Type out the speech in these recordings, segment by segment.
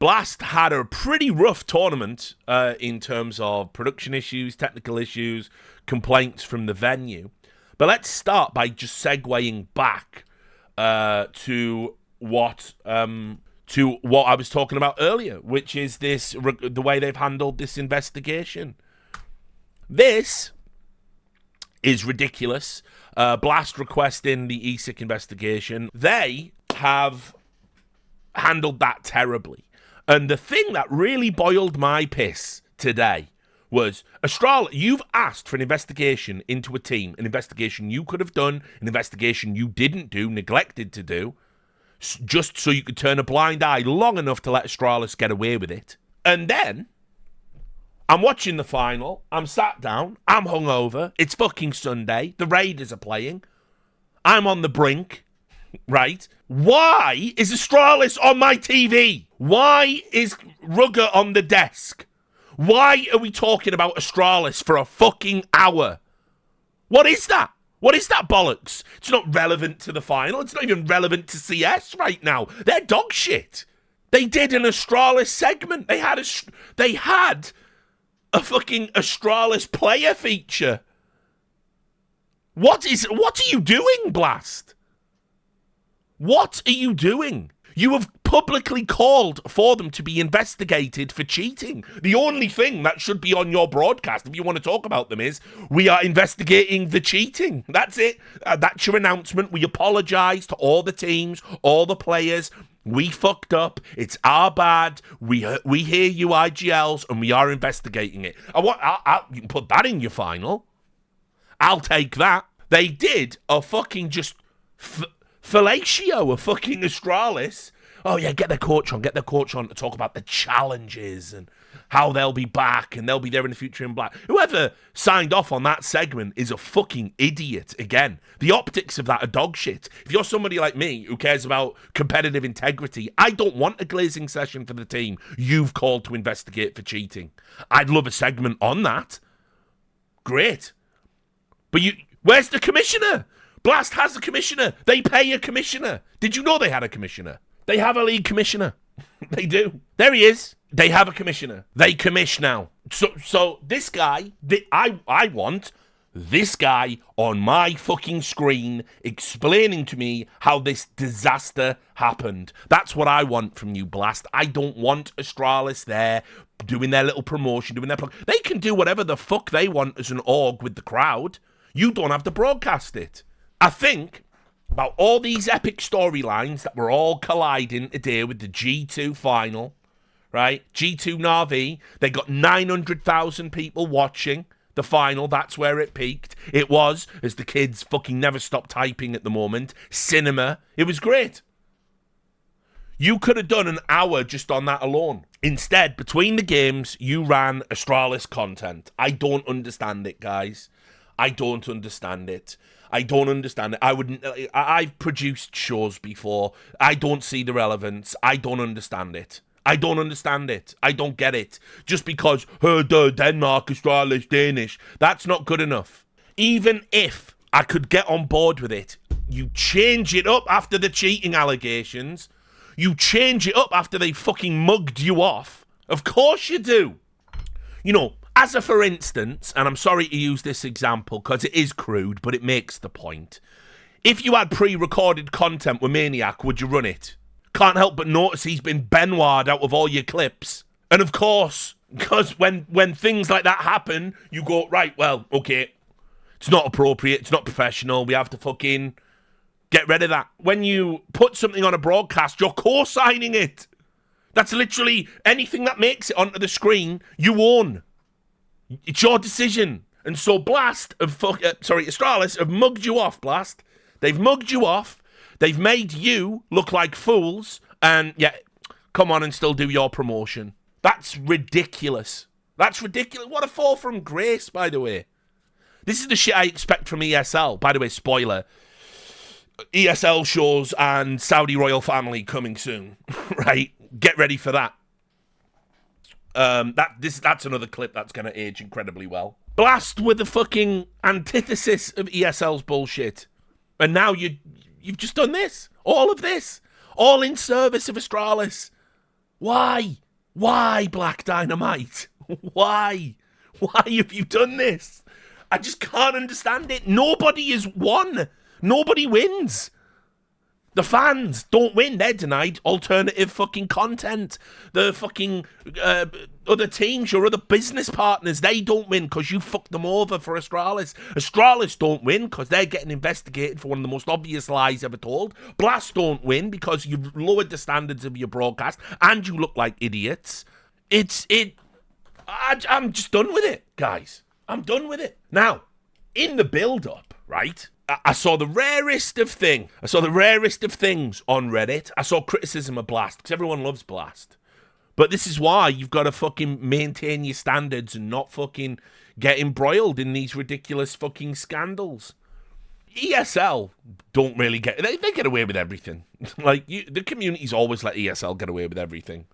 Blast had a pretty rough tournament in terms of production issues, technical issues, complaints from the venue. But let's start by just segueing back to what I was talking about earlier, which is the way they've handled this investigation. This is ridiculous. Blast requesting the ESIC investigation. They have handled that terribly. And the thing that really boiled my piss today was, Astralis, you've asked for an investigation into a team, an investigation you could have done, an investigation you didn't do, neglected to do, just so you could turn a blind eye long enough to let Astralis get away with it. And then, I'm watching the final, I'm sat down, I'm hungover, it's fucking Sunday, the Raiders are playing, I'm on the brink, right? Why is Astralis on my TV? Why is Rugger on the desk? Why are we talking about Astralis for a fucking hour? What is that? What is that bollocks? It's not relevant to the final. It's not even relevant to CS right now. They're dog shit. They did an Astralis segment. They had a fucking Astralis player feature. What are you doing, Blast? What are you doing? You have publicly called for them to be investigated for cheating. The only thing that should be on your broadcast, if you want to talk about them, is we are investigating the cheating. That's it. That's your announcement. We apologise to all the teams, all the players. We fucked up. It's our bad. We hear you, IGLs, and we are investigating it. You can put that in your final. I'll take that. They did a fucking just fellatio of fucking Astralis. Oh yeah, get their coach on to talk about the challenges and how they'll be back and they'll be there in the future in black. Whoever signed off on that segment is a fucking idiot. Again, the optics of that are dog shit. If you're somebody like me who cares about competitive integrity, I don't want a glazing session for the team you've called to investigate for cheating. I'd love a segment on that. Great. But where's the commissioner? Blast has a commissioner. They pay a commissioner. Did you know they had a commissioner? They have a league commissioner. They do. There he is. They have a commissioner. They commish now. So this guy, I want this guy on my fucking screen explaining to me how this disaster happened. That's what I want from you, Blast. I don't want Astralis there doing their little promotion, doing their plug. They can do whatever the fuck they want as an org with the crowd. You don't have to broadcast it. I think about all these epic storylines that were all colliding today with the G2 final, right? G2 Na'Vi, they got 900,000 people watching the final. That's where it peaked. It was, as the kids fucking never stop typing at the moment, cinema. It was great. You could have done an hour just on that alone. Instead, between the games, you ran Astralis content. I don't understand it, guys. I don't understand it. I've produced shows before. I don't see the relevance. I don't understand it. I don't get it. Just because, Denmark, Astralis, Danish, that's not good enough. Even if I could get on board with it, you change it up after the cheating allegations. You change it up after they fucking mugged you off. Of course you do. You know, as a for instance, and I'm sorry to use this example because it is crude, but it makes the point. If you had pre-recorded content with Maniac, would you run it? Can't help but notice he's been Benoit out of all your clips. And of course, because when things like that happen, you go, right, well, okay, it's not appropriate, it's not professional, we have to fucking get rid of that. When you put something on a broadcast, you're co-signing it. That's literally anything that makes it onto the screen, you own. It's your decision. And so Astralis have mugged you off, Blast. They've mugged you off. They've made you look like fools. And, yeah, come on and still do your promotion. That's ridiculous. That's ridiculous. What a fall from grace, by the way. This is the shit I expect from ESL. By the way, spoiler. ESL shows and Saudi royal family coming soon. Right? Get ready for that. That's another clip that's going to age incredibly well. Blast with the fucking antithesis of ESL's bullshit. And now you've just done this. All of this. All in service of Astralis. Why? Why, Black Dynamite? Why? Why have you done this? I just can't understand it. Nobody has won. Nobody wins. The fans don't win. They're denied alternative fucking content. The fucking other teams, your other business partners, they don't win because you fucked them over for Astralis. Astralis don't win because they're getting investigated for one of the most obvious lies ever told. Blast don't win because you've lowered the standards of your broadcast and you look like idiots. I'm just done with it, guys. I'm done with it. Now, in the build-up, right, I saw the rarest of things on Reddit. I saw criticism of Blast, because everyone loves Blast. But this is why you've got to fucking maintain your standards and not fucking get embroiled in these ridiculous fucking scandals. ESL don't really they get away with everything. The community's always let ESL get away with everything.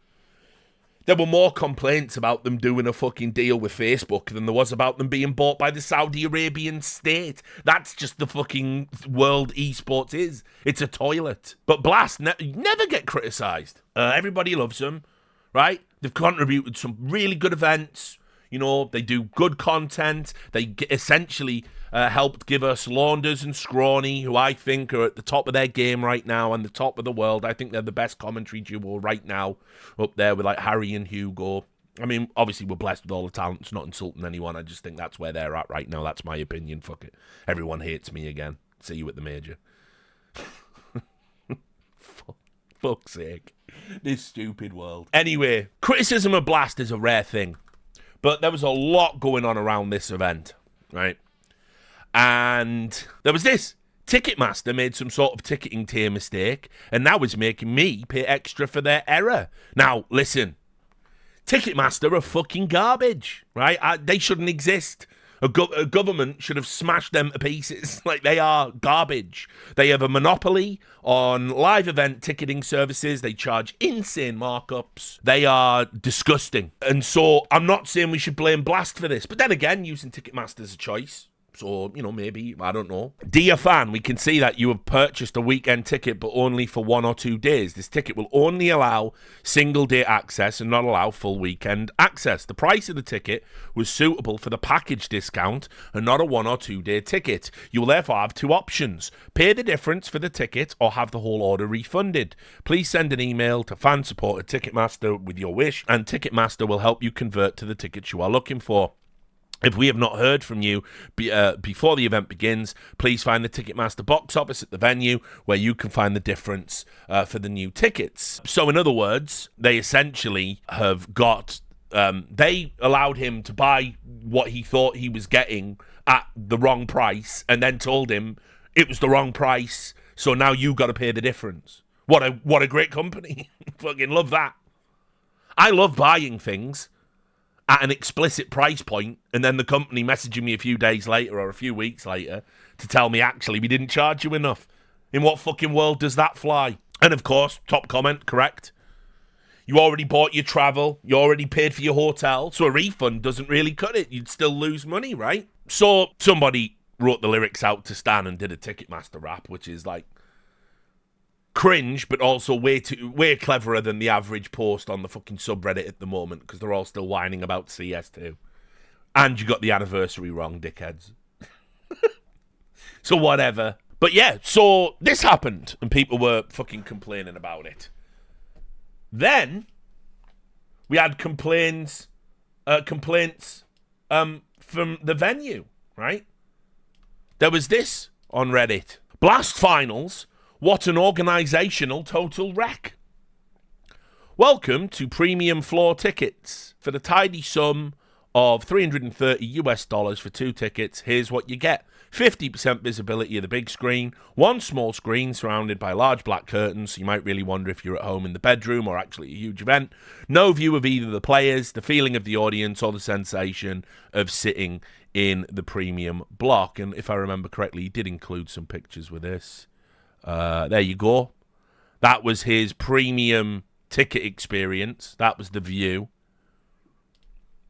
There were more complaints about them doing a fucking deal with Facebook than there was about them being bought by the Saudi Arabian state. That's just the fucking world esports is. It's a toilet. But Blast never get criticised. Everybody loves them, right? They've contributed some really good events. You know, they do good content. They essentially helped give us Launders and Scrawny, who I think are at the top of their game right now and the top of the world. I think they're the best commentary duo right now, up there with like Harry and Hugo. I mean, obviously we're blessed with all the talent. It's not insulting anyone. I just think that's where they're at right now. That's my opinion. Fuck it. Everyone hates me again. See you at the major. Fuck's sake. This stupid world. Anyway, criticism of Blast is a rare thing. But there was a lot going on around this event, right? And there was this. Ticketmaster made some sort of ticketing tier mistake, and now is making me pay extra for their error. Now, listen. Ticketmaster are fucking garbage, right? They shouldn't exist. A government should have smashed them to pieces. Like, they are garbage. They have a monopoly on live event ticketing services. They charge insane markups. They are disgusting. And so I'm not saying we should blame Blast for this. But then again, using Ticketmaster is a choice. So, you know, maybe, I don't know. Dear fan, we can see that you have purchased a weekend ticket, but only for 1 or 2 days. This ticket will only allow single-day access and not allow full weekend access. The price of the ticket was suitable for the package discount and not a 1 or 2 day ticket. You will therefore have 2 options. Pay the difference for the ticket or have the whole order refunded. Please send an email to fansupport@Ticketmaster with your wish, and Ticketmaster will help you convert to the tickets you are looking for. If we have not heard from you before the event begins, please find the Ticketmaster box office at the venue where you can find the difference for the new tickets. So in other words, they essentially have got, they allowed him to buy what he thought he was getting at the wrong price and then told him it was the wrong price, so now you got to pay the difference. What a great company. Fucking love that. I love buying things at an explicit price point, and then the company messaging me a few days later or a few weeks later to tell me, actually, we didn't charge you enough. In what fucking world does that fly? And of course, top comment, correct. You already bought your travel, you already paid for your hotel, so a refund doesn't really cut it. You'd still lose money, right? So somebody wrote the lyrics out to Stan and did a Ticketmaster rap, which is like cringe, but also way cleverer than the average post on the fucking subreddit at the moment, because they're all still whining about CS2. And you got the anniversary wrong, dickheads. So whatever. But yeah, so this happened, and people were fucking complaining about it. Then we had complaints from the venue, right? There was this on Reddit. Blast Finals. What an organizational total wreck. Welcome to premium floor tickets. For the tidy sum of $330 for 2 tickets, here's what you get. 50% visibility of the big screen, 1 small screen surrounded by large black curtains, so you might really wonder if you're at home in the bedroom or actually a huge event. No view of either the players, the feeling of the audience, or the sensation of sitting in the premium block. And if I remember correctly, he did include some pictures with this. There you go. That was his premium ticket experience. That was the view.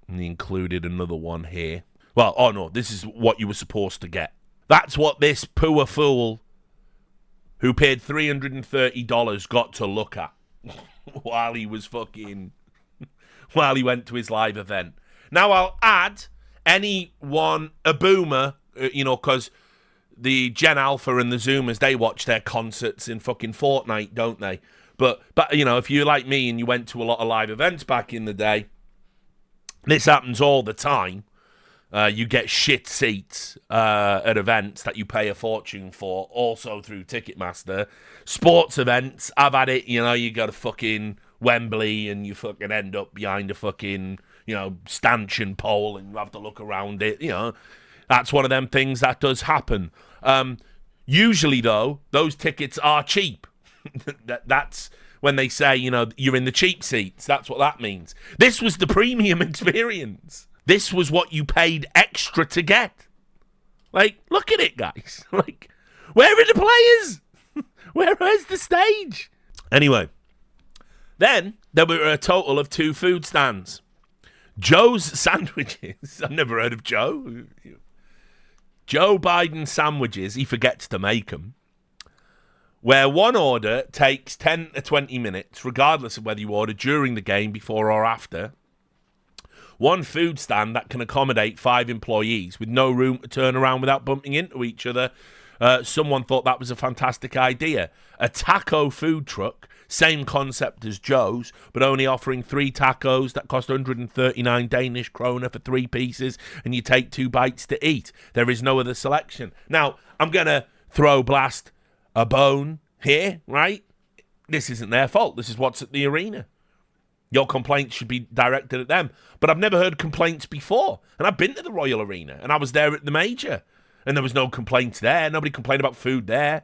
And he included another one here. Well, oh no, this is what you were supposed to get. That's what this poor fool who paid $330 got to look at. while he was fucking... while he went to his live event. Now, I'll add anyone, a boomer, because the Gen Alpha and the Zoomers, they watch their concerts in fucking Fortnite, don't they? But if you're like me and you went to a lot of live events back in the day, this happens all the time. You get shit seats at events that you pay a fortune for, also through Ticketmaster. Sports events, I've had it, you go to fucking Wembley and you fucking end up behind a fucking, stanchion pole and you have to look around it, That's one of them things that does happen. Usually, though, those tickets are cheap. That's when they say, you're in the cheap seats. That's what that means. This was the premium experience. This was what you paid extra to get. Like, look at it, guys. Like, where are the players? Where's the stage? Anyway, then there were a total of 2 food stands. Joe's Sandwiches. I've never heard of Joe. Joe Biden Sandwiches. He forgets to make them. Where one order takes 10 to 20 minutes, regardless of whether you order during the game, before or after. One food stand that can accommodate 5 employees with no room to turn around without bumping into each other. Someone thought that was a fantastic idea. A taco food truck, same concept as Joe's, but only offering 3 tacos that cost 139 Danish kroner for 3 pieces, and you take 2 bites to eat. There is no other selection. Now, I'm going to throw Blast a bone here, right? This isn't their fault. This is what's at the arena. Your complaints should be directed at them. But I've never heard complaints before. And I've been to the Royal Arena. And I was there at the Major. And there was no complaints there. Nobody complained about food there.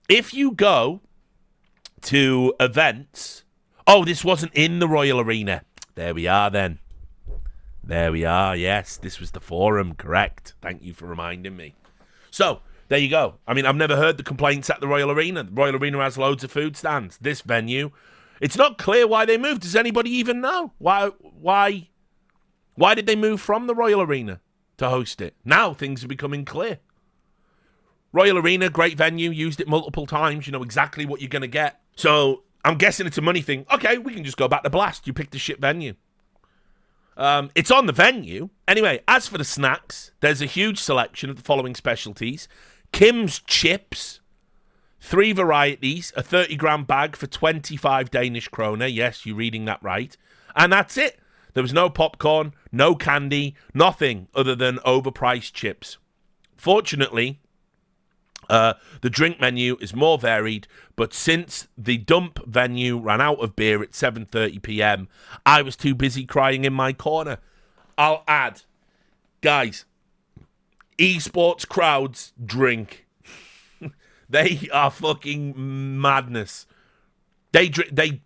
If you go to events... Oh, this wasn't in the Royal Arena. There we are then. There we are. Yes, this was the Forum. Correct. Thank you for reminding me. So, there you go. I mean, I've never heard the complaints at the Royal Arena. The Royal Arena has loads of food stands. This venue... It's not clear why they moved. Does anybody even know? Why did they move from the Royal Arena to host it? Now things are becoming clear. Royal Arena, great venue, used it multiple times. You know exactly what you're going to get. So I'm guessing it's a money thing. Okay, we can just go back to Blast. You picked a shit venue. It's on the venue. Anyway, as for the snacks, there's a huge selection of the following specialties. Kim's Chips. 3 varieties, a 30-gram bag for 25 Danish kroner. Yes, you're reading that right. And that's it. There was no popcorn, no candy, nothing other than overpriced chips. Fortunately, the drink menu is more varied, but since the dump venue ran out of beer at 7:30 p.m., I was too busy crying in my corner. I'll add, guys, esports crowds drink. They are fucking madness. They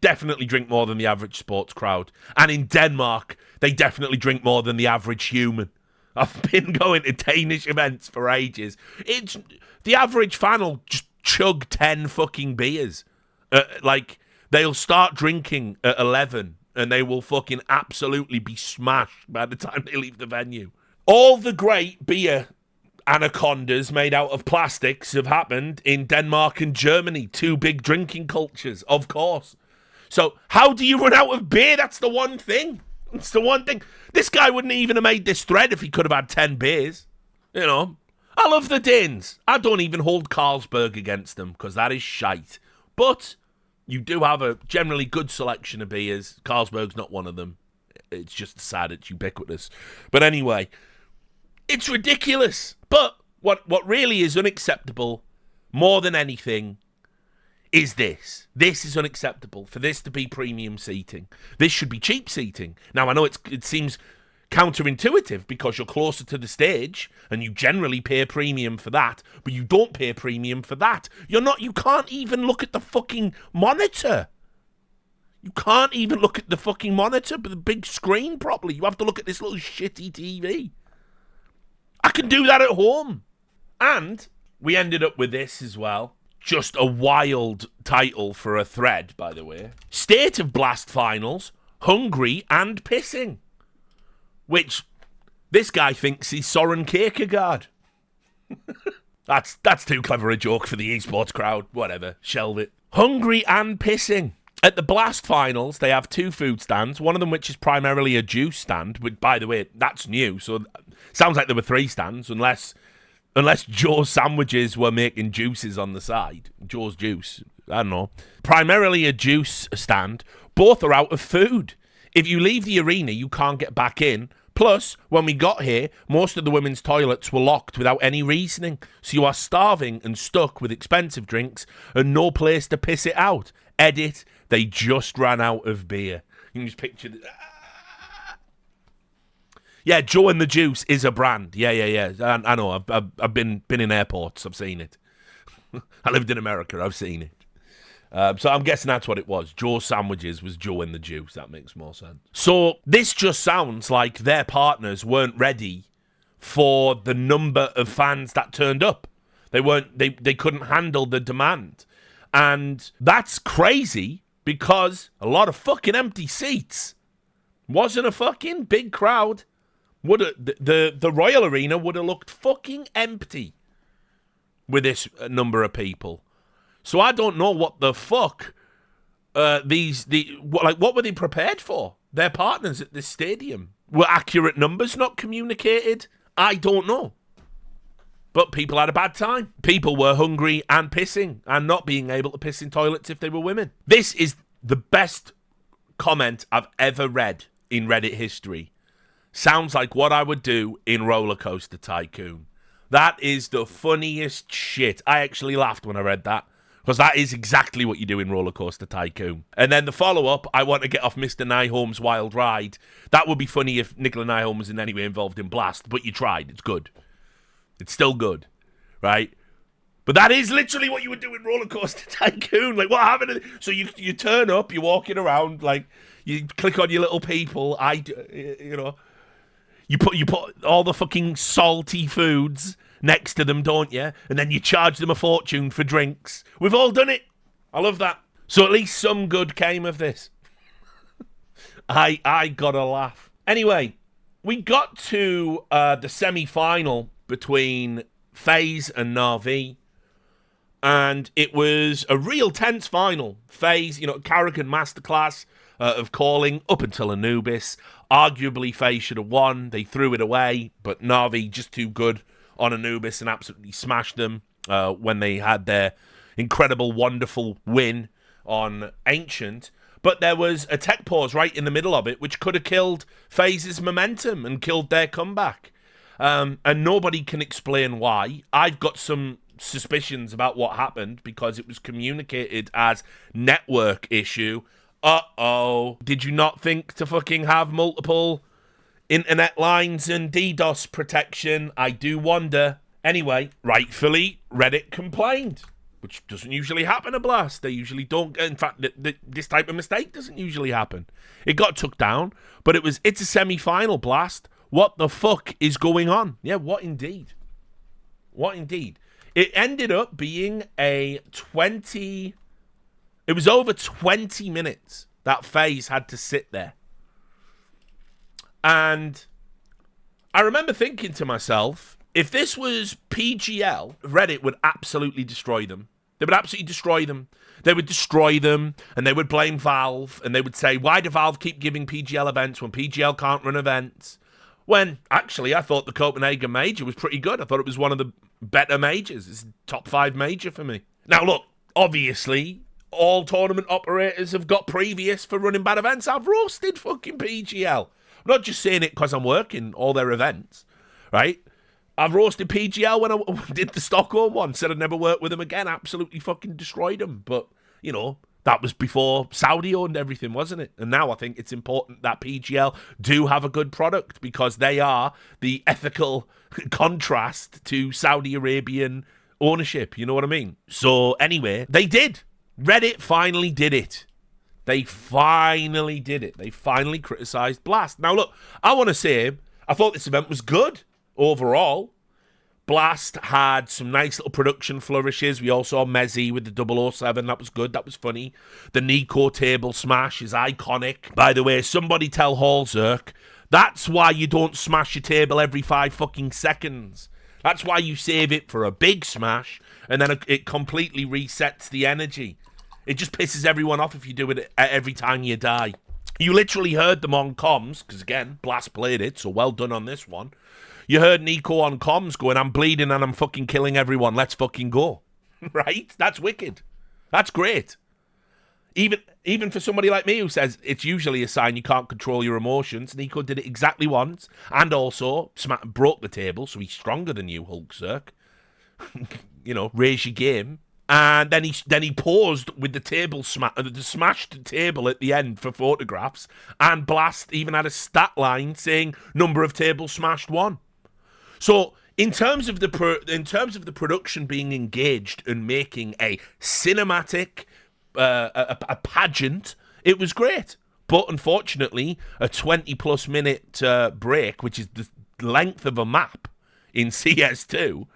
definitely drink more than the average sports crowd. And in Denmark, they definitely drink more than the average human. I've been going to Danish events for ages. It's the average fan will just chug 10 fucking beers. They'll start drinking at 11 and they will fucking absolutely be smashed by the time they leave the venue. All the great beer anacondas made out of plastics have happened in Denmark and Germany. 2 big drinking cultures, of course. So how do you run out of beer? That's the one thing. It's the one thing. This guy wouldn't even have made this thread if he could have had 10 beers. I love the Danes. I don't even hold Carlsberg against them because that is shite. But you do have a generally good selection of beers. Carlsberg's not one of them. It's just sad it's ubiquitous. But anyway, it's ridiculous. But what really is unacceptable, more than anything, is this. This is unacceptable. For this to be premium seating. This should be cheap seating. Now, I know it seems counterintuitive because you're closer to the stage and you generally pay a premium for that, but you don't pay a premium for that. You can't even look at the fucking monitor. You can't even look at the fucking monitor, but the big screen properly. You have to look at this little shitty TV. I can do that at home. And we ended up with this as well. Just a wild title for a thread, by the way. State of Blast Finals, Hungry and Pissing. Which, this guy thinks he's Soren Kierkegaard. That's too clever a joke for the esports crowd. Whatever, shelve it. Hungry and Pissing. At the Blast finals, they have 2 food stands, one of them which is primarily a juice stand, which, by the way, that's new, so sounds like there were 3 stands, unless Joe's Sandwiches were making juices on the side. Joe's Juice, I don't know. Primarily a juice stand. Both are out of food. If you leave the arena, you can't get back in. Plus, when we got here, most of the women's toilets were locked without any reasoning. So you are starving and stuck with expensive drinks and no place to piss it out. Edit, they just ran out of beer. You can just picture this. Yeah, Joe and the Juice is a brand. Yeah. I know. I've been in airports. I've seen it. I lived in America. I've seen it. So I'm guessing that's what it was. Joe's Sandwiches was Joe and the Juice. That makes more sense. So this just sounds like their partners weren't ready for the number of fans that turned up. They couldn't handle the demand. And that's crazy because a lot of fucking empty seats. Wasn't a fucking big crowd. The Royal Arena would have looked fucking empty with this number of people. So I don't know what the fuck what were they prepared for? Their partners at this stadium. Were accurate numbers not communicated? I don't know. But people had a bad time. People were hungry and pissing and not being able to piss in toilets if they were women. This is the best comment I've ever read in Reddit history. Sounds like what I would do in Roller Coaster Tycoon. That is the funniest shit. I actually laughed when I read that. Because that is exactly what you do in Roller Coaster Tycoon. And then the follow-up, I want to get off Mr. Nyholm's wild ride. That would be funny if Nicola Nyholm was in any way involved in Blast. But you tried. It's good. It's still good. Right? But that is literally what you would do in Roller Coaster Tycoon. Like, what happened? So you turn up, you're walking around, like, you click on your little people. You put all the fucking salty foods next to them, don't you? And then you charge them a fortune for drinks. We've all done it. I love that. So at least some good came of this. I got a laugh. Anyway, we got to the semi-final between FaZe and Na'Vi. And it was a real tense final. FaZe, Carrigan masterclass of calling up until Anubis. Arguably, FaZe should have won. They threw it away, but Na'Vi just too good on Anubis and absolutely smashed them when they had their incredible, wonderful win on Ancient. But there was a tech pause right in the middle of it, which could have killed FaZe's momentum and killed their comeback. And nobody can explain why. I've got some suspicions about what happened because it was communicated as network issue. Uh-oh. Did you not think to fucking have multiple internet lines and DDoS protection? I do wonder. Anyway, rightfully, Reddit complained, which doesn't usually happen at Blast. They usually don't. In fact, this type of mistake doesn't usually happen. It got took down, but it's a semi-final, Blast. What the fuck is going on? Yeah, what indeed? What indeed? It ended up being it was over 20 minutes that FaZe had to sit there. And I remember thinking to myself, if this was PGL, Reddit would absolutely destroy them. They would absolutely destroy them. They would destroy them, and they would blame Valve, and they would say, why do Valve keep giving PGL events when PGL can't run events? When, actually, I thought the Copenhagen Major was pretty good. I thought it was one of the better majors. It's a top 5 major for me. Now, look, obviously, all tournament operators have got previous for running bad events. I've roasted fucking PGL. I'm not just saying it because I'm working all their events, right? I've roasted PGL when I did the Stockholm one. Said I'd never work with them again. Absolutely fucking destroyed them. But, that was before Saudi owned everything, wasn't it? And now I think it's important that PGL do have a good product because they are the ethical contrast to Saudi Arabian ownership. You know what I mean? So anyway, they did. Reddit finally did it. They finally did it. They finally criticised Blast. Now, look, I want to say I thought this event was good overall. Blast had some nice little production flourishes. We all saw Mezzy with the 007. That was good. That was funny. The Nico table smash is iconic. By the way, somebody tell Hallzerk, that's why you don't smash your table every 5 fucking seconds. That's why you save it for a big smash, and then it completely resets the energy. It just pisses everyone off if you do it every time you die. You literally heard them on comms, because again, Blast played it, so well done on this one. You heard Nico on comms going, I'm bleeding and I'm fucking killing everyone, let's fucking go. Right? That's wicked. That's great. Even for somebody like me who says it's usually a sign you can't control your emotions, Nico did it exactly once, and also broke the table, so he's stronger than you, Hulkzerk. You know, raise your game. And then he paused with the table smashed table at the end for photographs. And Blast even had a stat line saying number of tables smashed 1. So in terms of the production being engaged and making a cinematic, a pageant, it was great. But unfortunately, a 20+ minute break, which is the length of a map in CS2.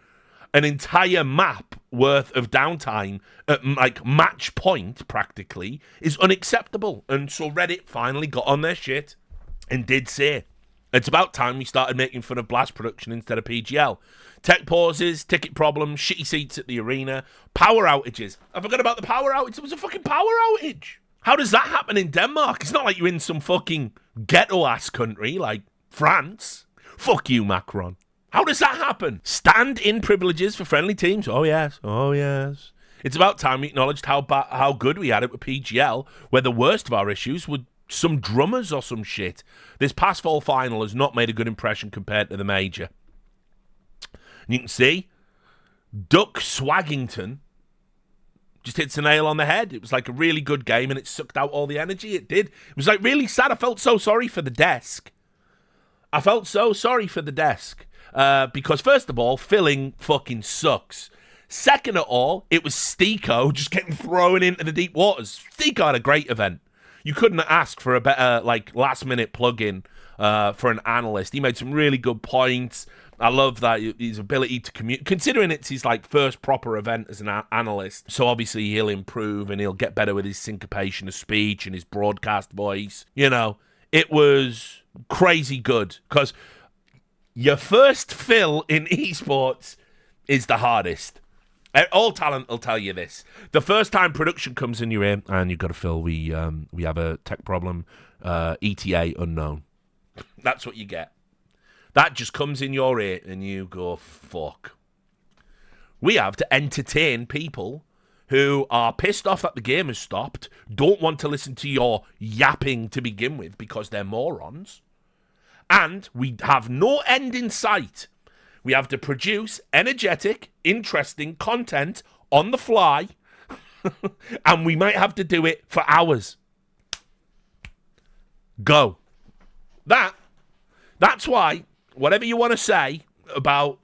An entire map worth of downtime at like match point, practically, is unacceptable. And so Reddit finally got on their shit and did say, it's about time we started making fun of Blast production instead of PGL. Tech pauses, ticket problems, shitty seats at the arena, power outages. I forgot about the power outage. It was a fucking power outage. How does that happen in Denmark? It's not like you're in some fucking ghetto-ass country like France. Fuck you, Macron. How does that happen? Stand-in privileges for friendly teams? Oh, yes. Oh, yes. It's about time we acknowledged how good we had it with PGL, where the worst of our issues were some drummers or some shit. This past fall final has not made a good impression compared to the major. And you can see, Duck Swaggington just hits a nail on the head. It was like a really good game, and it sucked out all the energy. It did. It was like really sad. I felt so sorry for the desk. Because first of all, filling fucking sucks. Second of all, it was Steeko just getting thrown into the deep waters. Steeko had a great event. You couldn't ask for a better last-minute plug-in for an analyst. He made some really good points. I love that his ability to communicate, considering it's his first proper event as an analyst. So obviously he'll improve and he'll get better with his syncopation of speech and his broadcast voice. You know, it was crazy good because your first fill in esports is the hardest. All talent will tell you this. The first time production comes in your ear, and you've got to fill, we have a tech problem, ETA unknown. That's what you get. That just comes in your ear, and you go, fuck. We have to entertain people who are pissed off that the game has stopped, don't want to listen to your yapping to begin with because they're morons, and we have no end in sight. We have to produce energetic, interesting content on the fly, and we might have to do it for hours. Go. That's why, whatever you want to say about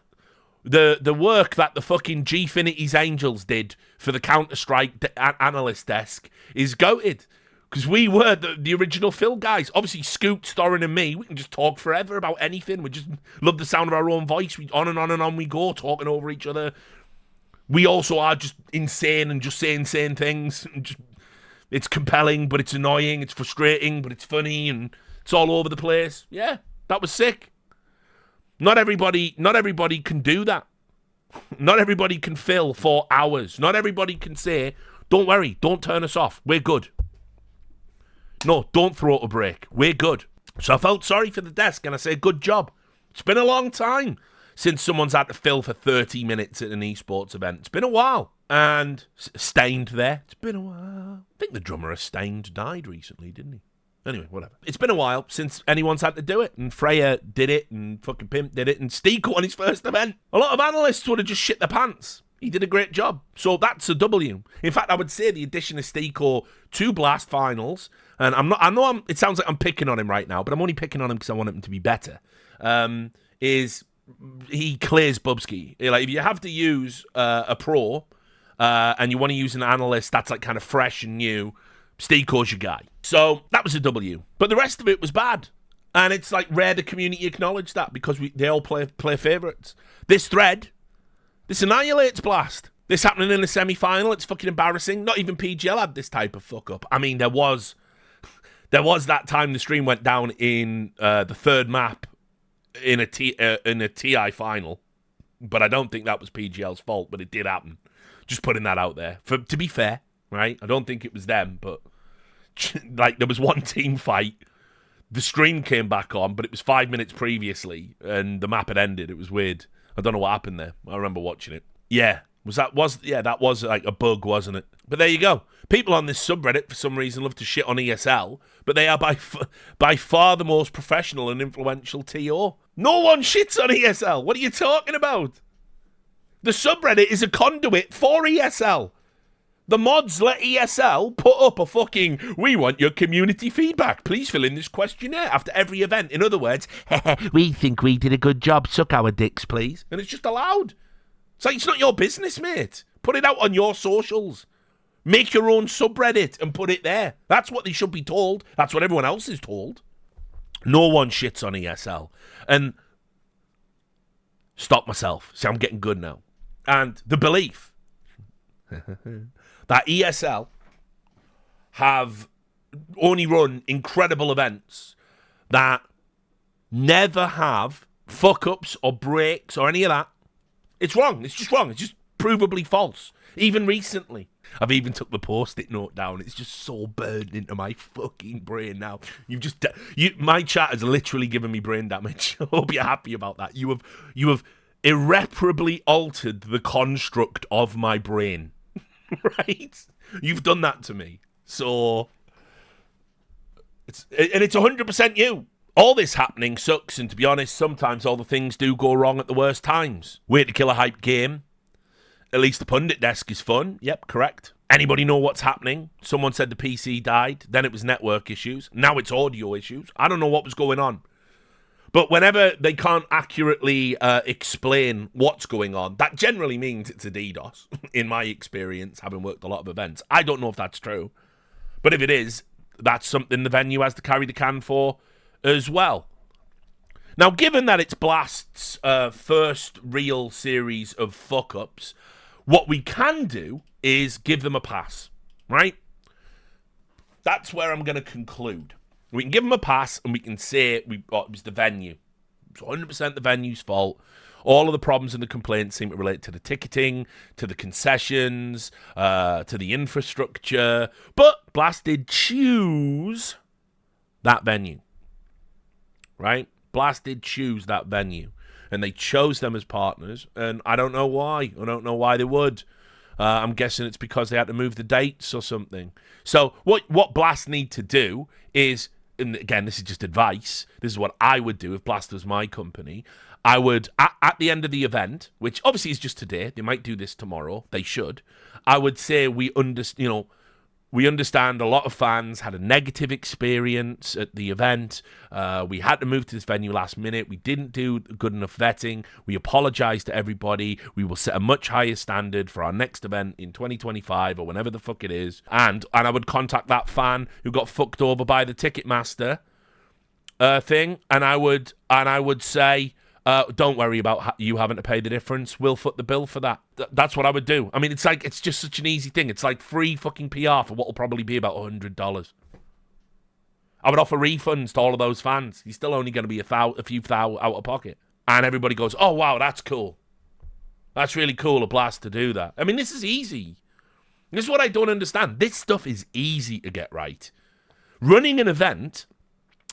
the work that the fucking Gfinity's Angels did for the Counter-Strike analyst desk is goated. Because we were the original Phil guys. Obviously, Scoot, Storin, and me, we can just talk forever about anything. We just love the sound of our own voice. On and on we go, talking over each other. We also are just insane and just saying insane things. And it's compelling, but it's annoying. It's frustrating, but it's funny, and it's all over the place. Yeah, that was sick. Not everybody can do that. Not everybody can fill for hours. Not everybody can say, don't worry, don't turn us off. We're good. No, don't throw out a break. We're good. So I felt sorry for the desk, and I say, good job. It's been a long time since someone's had to fill for 30 minutes at an esports event. It's been a while. And Stained there. It's been a while. I think the drummer of Stained died recently, didn't he? Anyway, whatever. It's been a while since anyone's had to do it, and Freya did it, and fucking Pimp did it, and Steeko on his first event. A lot of analysts would have just shit their pants. He did a great job. So that's a W. In fact, I would say the addition of Steeko to Blast Finals, and it sounds like I'm picking on him right now, but I'm only picking on him because I want him to be better, is he clears Bubsky. Like, if you have to use a pro, and you want to use an analyst that's like kind of fresh and new, Steeko's your guy. So that was a W. But the rest of it was bad. And it's like rare the community acknowledge that because they all play favourites. This annihilates Blast. This happening in the semi-final, it's fucking embarrassing. Not even PGL had this type of fuck-up. I mean, there was that time the stream went down in the third map in a TI final. But I don't think that was PGL's fault, but it did happen. Just putting that out there. To be fair. right? I don't think it was them, but like there was one team fight. The stream came back on, but it was 5 minutes previously, and the map had ended. It was weird. I don't know what happened there. I remember watching it. Yeah, that was like a bug, wasn't it? But there you go. People on this subreddit, for some reason, love to shit on ESL, but they are by far the most professional and influential TO. No one shits on ESL. What are you talking about? The subreddit is a conduit for ESL. The mods let ESL put up a fucking, we want your community feedback. Please fill in this questionnaire after every event. In other words, we think we did a good job. Suck our dicks, please. And it's just allowed. It's like, it's not your business, mate. Put it out on your socials. Make your own subreddit and put it there. That's what they should be told. That's what everyone else is told. No one shits on ESL. And stop myself. See, I'm getting good now. And the belief that ESL have only run incredible events that never have fuck-ups or breaks or any of that. It's wrong. It's just wrong. It's just provably false. Even recently. I've even took the post-it note down. It's just so burned into my fucking brain now. My chat has literally given me brain damage. I hope you're happy about that. You have irreparably altered the construct of my brain. Right? You've done that to me. So it's 100% you. All this happening sucks, and to be honest, sometimes all the things do go wrong at the worst times. Way to kill a hype game. At least the pundit desk is fun. Yep, correct. Anybody know what's happening? Someone said the PC died. Then it was network issues. Now it's audio issues. I don't know what was going on. But whenever they can't accurately explain what's going on, that generally means it's a DDoS, in my experience, having worked a lot of events. I don't know if that's true. But if it is, that's something the venue has to carry the can for as well. Now, given that it's Blast's first real series of fuck-ups, what we can do is give them a pass, right? That's where I'm going to conclude. We can give them a pass and we can say it was the venue. It's 100% the venue's fault. All of the problems and the complaints seem to relate to the ticketing, to the concessions, to the infrastructure. But Blast did choose that venue, right? Blast did choose that venue. And they chose them as partners. And I don't know why. I don't know why they would. I'm guessing it's because they had to move the dates or something. So what Blast need to do is, and again, this is just advice. This is what I would do if Blast was my company. I would, at the end of the event, which obviously is just today. They might do this tomorrow. They should. I would say we understand a lot of fans had a negative experience at the event. We had to move to this venue last minute. We didn't do good enough vetting. We apologize to everybody. We will set a much higher standard for our next event in 2025 or whenever the fuck it is. And I would contact that fan who got fucked over by the Ticketmaster thing, and I would say, don't worry about you having to pay the difference. We'll foot the bill for that. That's what I would do. I mean, it's just such an easy thing. It's like free fucking PR for what will probably be about $100. I would offer refunds to all of those fans. You're still only going to be a few thou out of pocket. And everybody goes, oh, wow, that's cool. That's really cool, a Blast to do that. I mean, this is easy. This is what I don't understand. This stuff is easy to get right. Running an event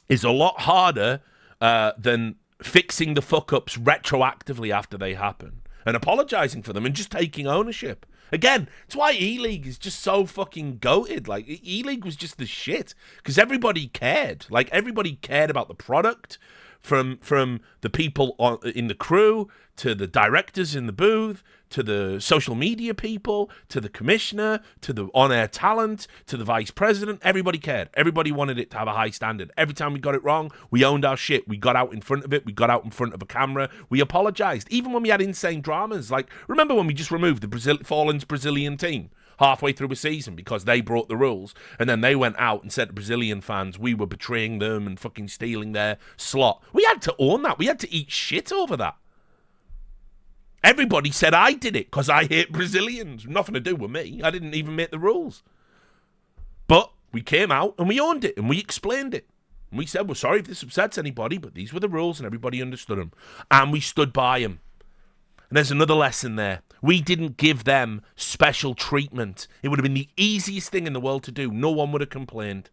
is a lot harder than fixing the fuck-ups retroactively after they happen and apologizing for them and just taking ownership. Again, it's why E-League is just so fucking goated. Like, E-League was just the shit because everybody cared. Like, everybody cared about the product, from the people in the crew to the directors in the booth to the social media people to the commissioner to the on-air talent to the vice president. Everybody cared. Everybody wanted it to have a high standard. Every time we got it wrong, we owned our shit. We got out in front of it. We got out in front of a camera. We apologized. Even when we had insane dramas. Like, remember when we just removed the Fallen's Brazilian team halfway through a season because they brought the rules, and then they went out and said to Brazilian fans we were betraying them and fucking stealing their slot. We had to own that. We had to eat shit over that. Everybody said I did it because I hate Brazilians. Nothing to do with me. I didn't even make the rules. But we came out and we owned it and we explained it. And we said, we're sorry if this upsets anybody, but these were the rules and everybody understood them. And we stood by them. And there's another lesson there. We didn't give them special treatment. It would have been the easiest thing in the world to do. No one would have complained.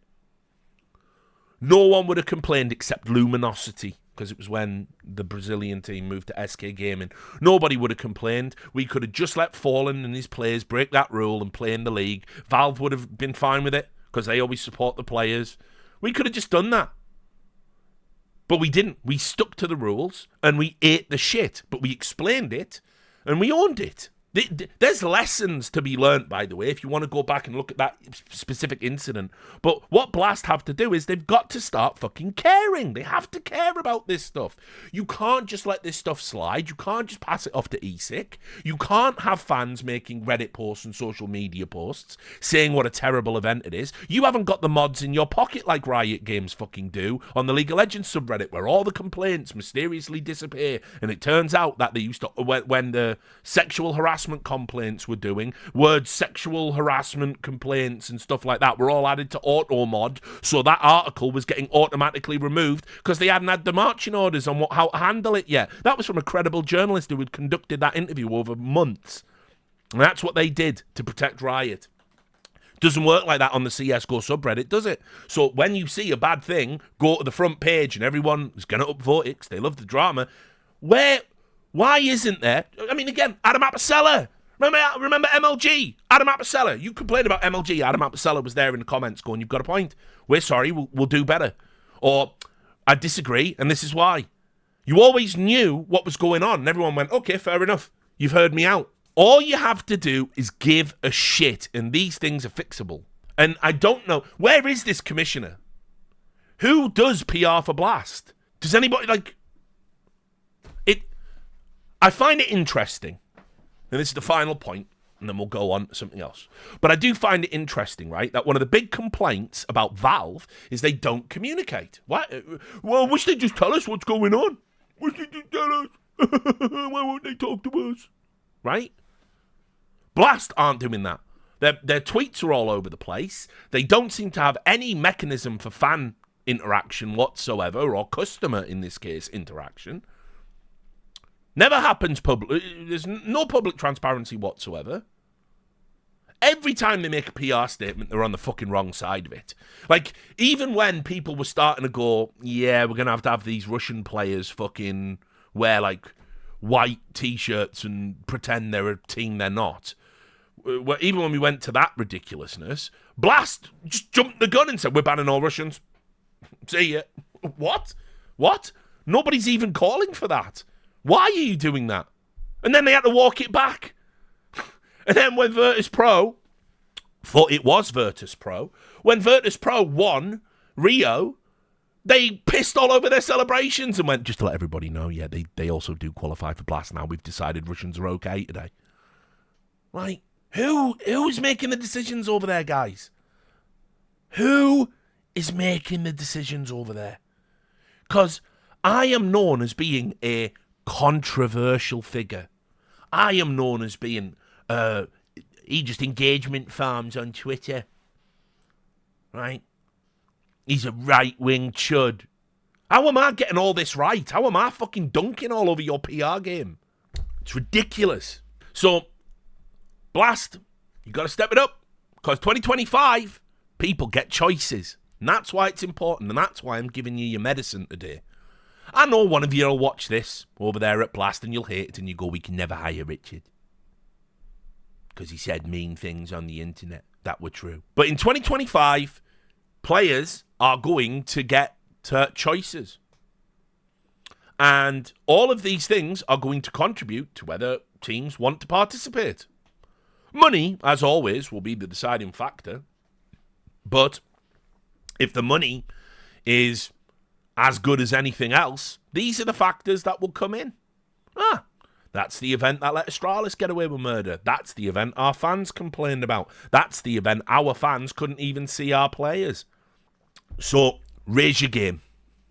No one would have complained except Luminosity, because it was when the Brazilian team moved to SK Gaming. Nobody would have complained. We could have just let Fallen and his players break that rule and play in the league. Valve would have been fine with it, because they always support the players. We could have just done that. But we didn't. We stuck to the rules, and we ate the shit. But we explained it, and we owned it. There's lessons to be learnt, by the way, if you want to go back and look at that specific incident. But what Blast have to do is they've got to start fucking caring. They have to care about this stuff. You can't just let this stuff slide. You can't just pass it off to eSick. You can't have fans making Reddit posts and social media posts saying what a terrible event it is. You haven't got the mods in your pocket like Riot Games fucking do on the League of Legends subreddit, where all the complaints mysteriously disappear. And it turns out that they used to, when the sexual harassment complaints were doing, words sexual harassment complaints and stuff like that were all added to auto mod, so that article was getting automatically removed because they hadn't had the marching orders on how to handle it yet. That was from a credible journalist who had conducted that interview over months. And that's what they did to protect Riot. Doesn't work like that on the CSGO subreddit, does it? So when you see a bad thing, go to the front page and everyone is going to upvote it because they love the drama. Why isn't there? I mean, again, Adam Apicella. Remember MLG? Adam Apicella. You complained about MLG. Adam Apicella was there in the comments going, you've got a point. We're sorry, we'll do better. Or, I disagree, and this is why. You always knew what was going on, and everyone went, okay, fair enough. You've heard me out. All you have to do is give a shit, and these things are fixable. And I don't know, where is this commissioner? Who does PR for Blast? Does anybody, I find it interesting, and this is the final point, and then we'll go on to something else. But I do find it interesting, right, that one of the big complaints about Valve is they don't communicate. Why? Well, I wish they'd just tell us what's going on. Wish they'd just tell us. Why won't they talk to us? Right? Blast aren't doing that. Their tweets are all over the place. They don't seem to have any mechanism for fan interaction whatsoever, or customer, in this case, interaction. Never happens public. There's no public transparency whatsoever. Every time they make a PR statement, they're on the fucking wrong side of it. Like, even when people were starting to go, yeah, we're going to have these Russian players fucking wear, white T-shirts and pretend they're a team they're not. Even when we went to that ridiculousness, Blast just jumped the gun and said, we're banning all Russians. See ya. What? Nobody's even calling for that. Why are you doing that? And then they had to walk it back. And then when Virtus Pro, thought it was Virtus Pro, when Virtus Pro won Rio, they pissed all over their celebrations and went, just to let everybody know, yeah, they also do qualify for Blast now. We've decided Russians are okay today. Right? Who's making the decisions over there, guys? Who is making the decisions over there? Because I am known as being a controversial figure. I am known as being he just engagement farms on Twitter, right? He's a right-wing chud. How am I getting all this right? How am I fucking dunking all over your PR game? It's ridiculous. So, Blast, you got to step it up, because 2025 people get choices, and that's why it's important, and that's why I'm giving you your medicine today. I know one of you will watch this over there at Blast and you'll hate it and you go, we can never hire Richard. Because he said mean things on the internet that were true. But in 2025, players are going to get choices. And all of these things are going to contribute to whether teams want to participate. Money, as always, will be the deciding factor. But if the money is as good as anything else, these are the factors that will come in. That's the event that let Astralis get away with murder. That's the event our fans complained about. That's the event our fans couldn't even see our players. So, raise your game.